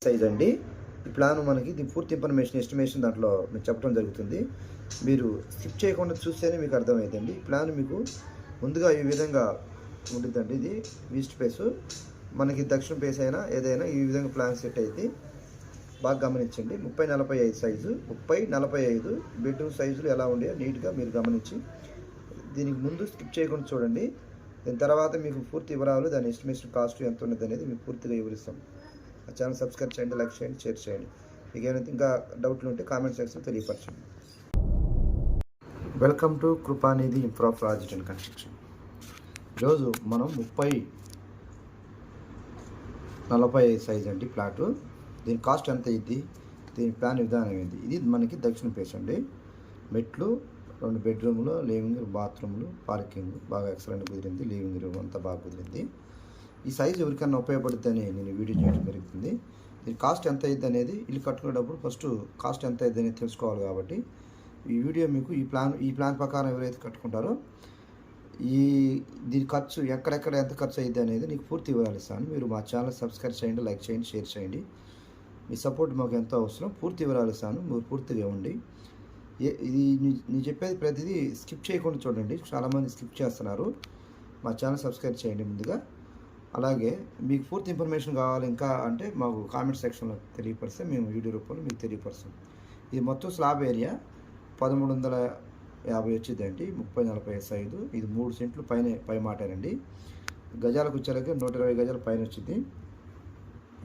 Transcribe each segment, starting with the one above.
Size అండి. ఈ plan మనకి దీని పూర్తి ఇన్ఫర్మేషన్ ఎస్టిమేషన్ దాంట్లో మీకు చెప్పడం జరుగుతుంది. మీరు స్కిప్ చేయకుండా చూస్తేనే మీకు అర్థమవుతుందండి. ఈ ప్లాన్ మీకు ముందుగా ఈ విధంగా ఉంటుందండి. ఇది ఈస్ట్ ఫేసు, మనకి దక్షిణ ఫేస్ అయినా ఏదైనా ఈ విధంగా ప్లాన్ సెట్ అయితే బాగా గమనించండి. 30-45 సైజు, 30-45 బెడ్రూమ్ సైజులు ఎలా ఉండేయో నీట్గా మీరు గమనించి దీనికి ముందు స్కిప్ చేయకుండా చూడండి. దాని తర్వాత మీకు పూర్తి వివరాలు, దాని ఎస్టిమేషన్ కాస్ట్ ఎంత ఉన్నది అనేది మీకు పూర్తిగా వివరిస్తాం. ఆ ఛానల్ సబ్స్క్రైబ్ చేయండి, లైక్ చేయండి, షేర్ చేయండి. మీకు ఏమైనా ఇంకా డౌట్లు ఉంటే కామెంట్ సెక్షన్లో తెలియపరచండి. Welcome to Krupanidhi infra project and construction. ఈరోజు మనం 30-45 సైజ్ అండి ప్లాటు. దీని కాస్ట్ ఎంత అయింది, దీని ప్లాన్ విధానం ఏంటి. ఇది మనకి దక్షిణ ఫేస్ అండి. మెట్లు, 2 బెడ్రూమ్లు, లివింగ్, బాత్రూమ్లు, పార్కింగ్ బాగా ఎక్సలెంట్ కుదిరింది. లివింగ్ రూమ్ అంతా బాగా కుదిరింది. ఈ సైజు ఎవరికైనా ఉపయోగపడుతుందని నేను వీడియో చేయడం జరుగుతుంది. దీని కాస్ట్ ఎంత అయింది అనేది ఇల్లు కట్టుకునేటప్పుడు ఫస్ట్ కాస్ట్ ఎంత అయింది అనేది తెలుసుకోవాలి. కాబట్టి ఈ వీడియో మీకు ఈ ప్లాన్ ప్రకారం ఎవరైతే కట్టుకుంటారో దీని ఖర్చు ఎక్కడెక్కడ ఎంత ఖర్చు అయ్యింది అనేది నీకు పూర్తి వివరాలు ఇస్తాను. మీరు మా ఛానల్ సబ్స్క్రైబ్ చేయండి, లైక్ చేయండి, షేర్ చేయండి. మీ సపోర్ట్ మాకు ఎంతో అవసరం. పూర్తి వివరాలు ఇస్తాను, మీరు పూర్తిగా ఇవ్వండి. ఇది నేను చెప్పేది ప్రతిదీ స్కిప్ చేయకుండా చూడండి. చాలామంది స్కిప్ చేస్తున్నారు. మా ఛానల్ సబ్స్క్రైబ్ చేయండి ముందుగా. అలాగే మీకు పూర్తి ఇన్ఫర్మేషన్ కావాలి ఇంకా అంటే మాకు కామెంట్ సెక్షన్లో తెలియపరిస్తే మేము వీడియో రూపంలో మీకు తెలియపరుస్తాం. ఇది మొత్తం స్లాబ్ ఏరియా 1350 వచ్చిందండి. 30-45 సైజు. ఇది 3 సెంట్లు పై మాటారండి. గజాలకు వచ్చేలాగే 120 గజాల పైన వచ్చింది,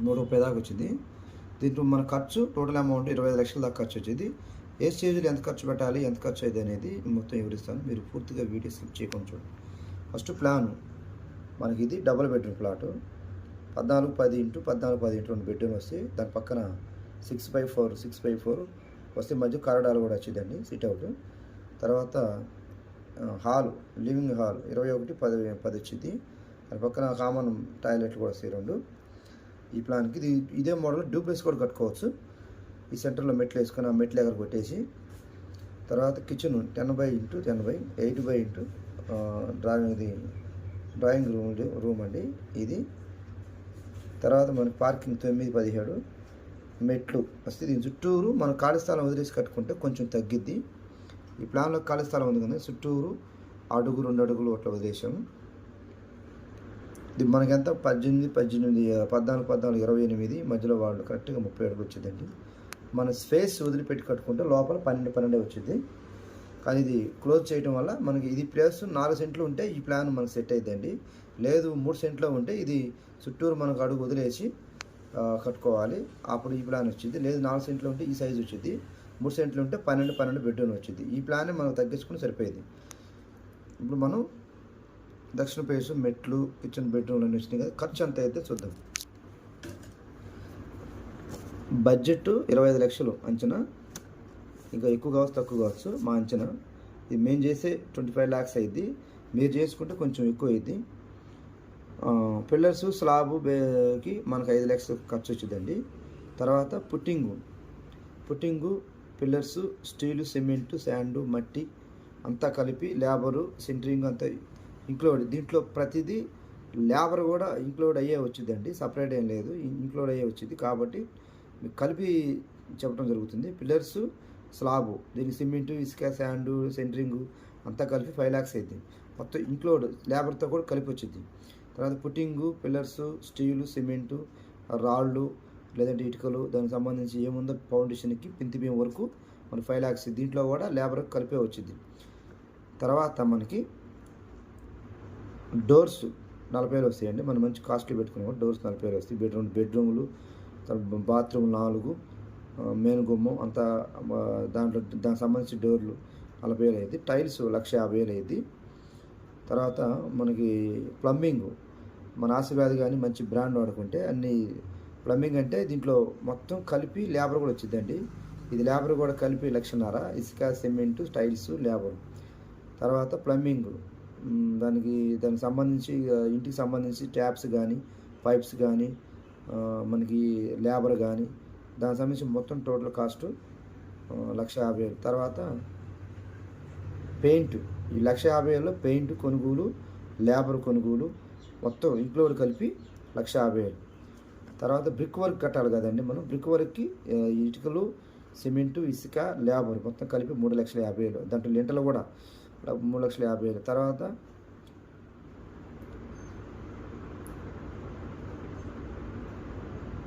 130 దాకా వచ్చింది. దీంట్లో మన ఖర్చు టోటల్ అమౌంట్ 25 లక్షల దాకా ఖర్చు వచ్చింది. ఏ స్టేజ్లో ఎంత ఖర్చు పెట్టాలి, ఎంత ఖర్చు అయింది అనేది మొత్తం వివరిస్తాను. మీరు పూర్తిగా వీడియో స్కిప్ చేయకుండా చూడండి. ఫస్ట్ ప్లాను మనకి ఇది డబుల్ బెడ్రూమ్ ప్లాటు. 14-10 2 బెడ్రూమ్ వస్తే దాని పక్కన 6x4 వస్తే మధ్య కారిడార్ కూడా వచ్చిందండి, సిట్అవుట్. తర్వాత హాల్, లివింగ్ హాల్ 21-10 వచ్చింది. దాని పక్కన కామన్ టాయిలెట్లు కూడా వస్తాయి 2. ఈ ప్లాన్కి ఇదే మోడల్ డూప్లెక్స్ కూడా కట్టుకోవచ్చు. ఈ సెంటర్లో మెట్లు వేసుకొని ఆ మెట్లు ఎగర కొట్టేసి తర్వాత kitchen 10x10, 8x8 drawing room అండి ఇది. తర్వాత మనకి పార్కింగ్ 9-17 మెట్లు వస్తే దీని చుట్టూరు మన ఖాళీ స్థలం వదిలేసి కట్టుకుంటే కొంచెం తగ్గిద్ది. ఈ ప్లాన్లో ఖాళీ స్థలం ఉంది కదా, చుట్టూరు 1 అడుగు 2 అడుగులు అట్లా వదిలేసాము. ఇది మనకి ఎంత 18, 14, 28 మధ్యలో వాళ్ళు కరెక్ట్గా 30 అడుగులు వచ్చిందండి. మన స్పేస్ వదిలిపెట్టి కట్టుకుంటే లోపల 12 వచ్చింది. కానీ ఇది క్లోజ్ చేయడం వల్ల మనకి ఇది ప్లేస్ 4 సెంట్లు ఉంటే ఈ ప్లాన్ మనకు సెట్ అవుతుందండి. లేదు 3 సెంట్లో ఉంటే ఇది చుట్టూరు మనకు అడుగు వదిలేసి కట్టుకోవాలి, అప్పుడు ఈ ప్లాన్ వచ్చింది. లేదు 4 సెంట్లో ఉంటే ఈ సైజు వచ్చింది. 3 సెంట్లు ఉంటే 12 బెడ్రూమ్ వచ్చింది. ఈ ప్లాన్ మనం తగ్గించుకుని సరిపోయింది. ఇప్పుడు మనం దక్షిణ ఫేసు, మెట్లు, కిచెన్, బెడ్రూమ్లు అన్నీ వచ్చినాయి కదా. ఖర్చు ఎంత అయితే చూద్దాం. బడ్జెట్ 25 లక్షలు అంచనా. ఇంకా ఎక్కువ కావచ్చు, తక్కువ కావచ్చు మా అంచనా. ఇది మేము చేసే 25 lakhs అయింది. మీరు చేసుకుంటే కొంచెం ఎక్కువ అయింది. పిల్లర్స్ స్లాబ్కి మనకు 5 lakhs ఖర్చు వచ్చిందండి. తర్వాత పుట్టింగు, పిల్లర్స్, స్టీలు, సిమెంటు, శాండు, మట్టి అంతా కలిపి లేబరు, సెంటరింగ్ అంతా ఇంక్లూడ్. దీంట్లో ప్రతిదీ లేబర్ కూడా ఇంక్లూడ్ అయ్యే వచ్చిందండి, సపరేట్ ఏం లేదు, ఇంక్లూడ్ అయ్యే వచ్చింది. కాబట్టి మీకు కలిపి చెప్పడం జరుగుతుంది. పిల్లర్స్, స్లాబు, దీనికి సిమెంటు, ఇసుక, శాండు, సెంటరింగు అంతా కలిపి 5 lakhs అయింది. మొత్తం ఇంక్లూడ్ లేబర్తో కూడా కలిపి వచ్చింది. తర్వాత పుట్టింగు, పిల్లర్స్, స్టీలు, సిమెంటు, రాళ్ళు లేదంటే ఇటుకలు, దానికి సంబంధించి ఏముందో ఫౌండేషన్కి పింతి బియ్యం వరకు మన 5 lakhs. దీంట్లో కూడా లేబర్ కలిపే వచ్చింది. తర్వాత మనకి డోర్స్ 40,000 వస్తాయండి. మనం మంచి కాస్ట్లీ పెట్టుకున్నాం. డోర్స్ 40,000 వస్తాయి. బెడ్రూమ్లు, బాత్రూమ్ 4, మెయిన్ గుమ్మం అంతా దానికి సంబంధించి డోర్లు 40,000 అయింది. టైల్స్ 1,50,000 అయింది. తర్వాత మనకి ప్లంబింగ్ మన ఆశీర్వాద్ కానీ మంచి బ్రాండ్ వాడుకుంటే అన్ని ప్లంబింగ్ అంటే దీంట్లో మొత్తం కలిపి లేబర్ కూడా వచ్చిందండి. ఇది లేబర్ కూడా కలిపి 1,50,000, ఇసుక, సిమెంటు, టైల్స్, లేబర్. తర్వాత ప్లంబింగ్ దానికి సంబంధించి ఇంటికి సంబంధించి ట్యాప్స్ కానీ, పైప్స్ కానీ, మనకి లేబర్ కానీ దానికి సంబంధించి మొత్తం టోటల్ కాస్ట్ 1,50,000. తర్వాత పెయింట్, ఈ 1,50,000లో పెయింట్ కొనుగోలు, లేబర్ కొనుగోలు మొత్తం ఇంక్లూడ్ కలిపి 1,50,000. తర్వాత బ్రిక్ వర్క్ కట్టాలి కదండి మనం. బ్రిక్ వర్క్కి ఇటుకలు, సిమెంటు, ఇసుక, లేబర్ మొత్తం కలిపి 3,50,000. దాంట్లో లింటలు కూడా 3,50,000.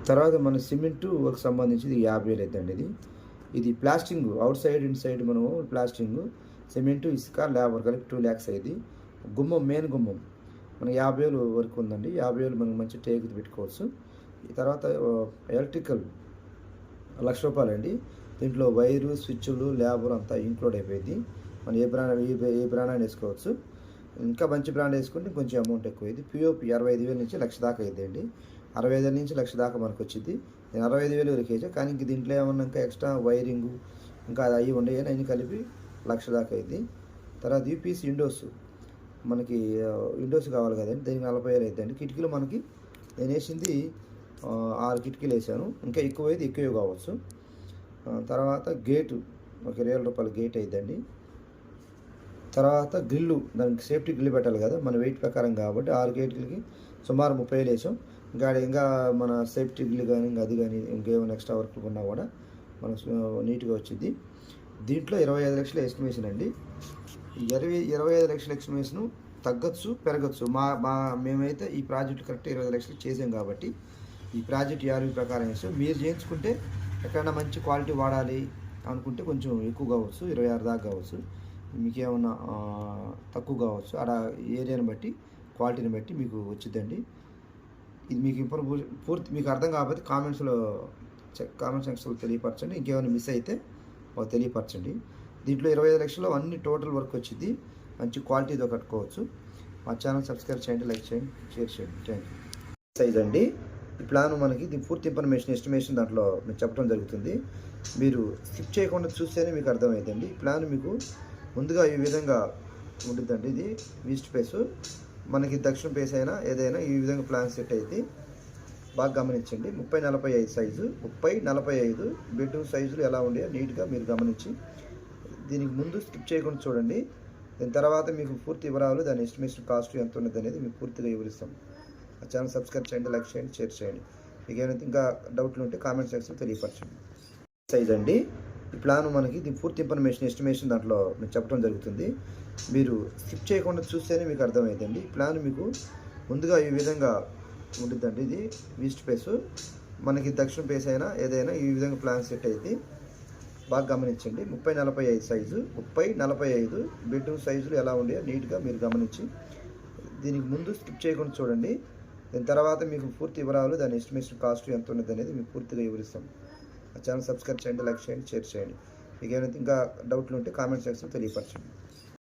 తర్వాత మన సిమెంటు వర్క్ సంబంధించి 50,000 అవుతుందండి. ఇది plastering out side in side మనము ప్లాస్టింగ్, సిమెంటు, ఇసుక, లేబర్ కలిపి 2 lakhs అయింది. గుమ్మం, మెయిన్ గుమ్మం మనకి 50,000 వరకు ఉందండి. 50,000 మనం మంచి టేకుది పెట్టుకోవచ్చు. ఈ తర్వాత ఎలక్ట్రికల్ ₹1,00,000 అండి. దీంట్లో వైరు, స్విచ్లు, లేబర్ అంతా ఇంక్లూడ్ అయిపోయింది. మనం ఏ బ్రాండ్ అయినా వేసుకోవచ్చు. ఇంకా మంచి బ్రాండ్ వేసుకుంటే కొంచెం అమౌంట్ ఎక్కువ అయింది. పిఓపి 65,000 నుంచి 1,00,000 దాకా అయిందండి. 65,000 నుంచి 1,00,000 దాకా మనకు వచ్చింది. నేను 65,000 వరకు వేసా. కానీ ఇంక దీంట్లో ఏమన్నా ఇంకా ఎక్స్ట్రా వైరింగు ఇంకా అది అవి ఉండేవి అన్నీ కలిపి 1,00,000 దాకా అయింది. తర్వాత యూపీసీ విండోస్ మనకి విండోస్ కావాలి కదండి, దీనికి 40,000 అవుతుందండి. కిటికీలు మనకి నేను వేసింది 6 కిటికీలు వేసాను. ఇంకా ఎక్కువైతే ఎక్కువ కావచ్చు. తర్వాత గేటు ఒక ₹20,000 గేట్ అయిద్దండి. తర్వాత గ్రిల్లు, దానికి సేఫ్టీ గ్రిల్ పెట్టాలి కదా మన వెయిట్ ప్రకారం కాబట్టి 6 గేట్లకి సుమారు 30,000 వేసాం. ఇంకా మన సేఫ్టీ గ్రిల్ కానీ ఇంకా అది కానీ ఇంకేమైనా ఎక్స్ట్రా వర్క్ ఉన్నా కూడా మనకు నీట్గా వచ్చింది. దీంట్లో 25 లక్షల ఎస్టిమేషన్ అండి. 25 లక్షల ఎస్టిమేషను తగ్గచ్చు, పెరగచ్చు. మేమైతే ఈ ప్రాజెక్ట్ కరెక్ట్ 25 లక్షలు చేసాం కాబట్టి ఈ ప్రాజెక్ట్ యాభై ప్రకారం వేసాం. మీరు చేయించుకుంటే ఎక్కడైనా మంచి క్వాలిటీ వాడాలి అనుకుంటే కొంచెం ఎక్కువ కావచ్చు, 26 దాకా కావచ్చు. మీకేమన్నా తక్కువ కావచ్చు. అక్కడ ఏరియాని బట్టి, క్వాలిటీని బట్టి మీకు వచ్చిందండి. ఇది మీకు పూర్తి మీకు అర్థం కాకపోతే కామెంట్ సెక్షన్లో తెలియపరచండి. ఇంకేమైనా మిస్ అయితే తెలియపరచండి. దీంట్లో 25 లక్షలు అన్ని టోటల్ వర్క్ వచ్చింది. మంచి క్వాలిటీతో కట్టుకోవచ్చు. మా ఛానల్ సబ్స్క్రైబ్ చేయండి, లైక్ చేయండి, షేర్ చేయండి. Thank you. సైజ్ అండి. ఈ ప్లాన్ మనకి దీని పూర్తి ఇన్ఫర్మేషన్ ఎస్టిమేషన్ దాంట్లో మీకు చెప్పడం జరుగుతుంది. మీరు స్కిప్ చేయకుండా చూస్తేనే మీకు అర్థమవుతుంది. ఈ ప్లాన్ మీకు ముందుగా ఈ విధంగా ఉంటుందండి. ఇది ఈస్ట్ ఫేసు, మనకి దక్షిణ ఫేస్ అయినా ఏదైనా ఈ విధంగా ప్లాన్ సెట్ అయితే బాగా గమనించండి. 30-45 సైజు, 30-45 బెడ్రూమ్ సైజులు ఎలా ఉండేయో నీట్గా మీరు గమనించి దీనికి ముందు స్కిప్ చేయకుండా చూడండి. దాని తర్వాత మీకు పూర్తి వివరాలు, దాని ఎస్టిమేషన్ కాస్ట్ ఎంత ఉన్నది అనేది మీకు పూర్తిగా వివరిస్తాం. ఆ ఛానల్ సబ్స్క్రైబ్ చేయండి, లైక్ చేయండి, షేర్ చేయండి. మీకు ఏమైనా ఇంకా డౌట్లు ఉంటే కామెంట్ సెక్షన్లో తెలియపరచండి. సైజ్ అండి. ఈ ప్లాన్ మనకి దీని పూర్తి ఇన్ఫర్మేషన్ ఎస్టిమేషన్ దాంట్లో మీకు చెప్పడం జరుగుతుంది. మీరు స్కిప్ చేయకుండా చూస్తేనే మీకు అర్థమవుతుంది. ఈ ప్లాన్ మీకు ముందుగా ఈ విధంగా ఉంటుందండి. ఇది ఈస్ట్ ఫేసు, మనకి దక్షిణ ఫేస్ అయినా ఏదైనా ఈ విధంగా ప్లాన్ సెట్ అయితే బాగా గమనించండి. 30-45 సైజు, 30-45 బెడ్రూమ్ సైజులు ఎలా ఉండేయో నీట్గా మీరు గమనించి దీనికి ముందు స్కిప్ చేయకుండా చూడండి. దాని తర్వాత మీకు పూర్తి వివరాలు, దాని ఎస్టిమేషన్ కాస్ట్ ఎంత ఉన్నది అనేది మీకు పూర్తిగా వివరిస్తాం. ఆ ఛానల్ సబ్స్క్రైబ్ చేయండి, లైక్ చేయండి, షేర్ చేయండి. మీకు ఏమైనా ఇంకా డౌట్లు ఉంటే కామెంట్ సెక్షన్లో తెలియపరచండి.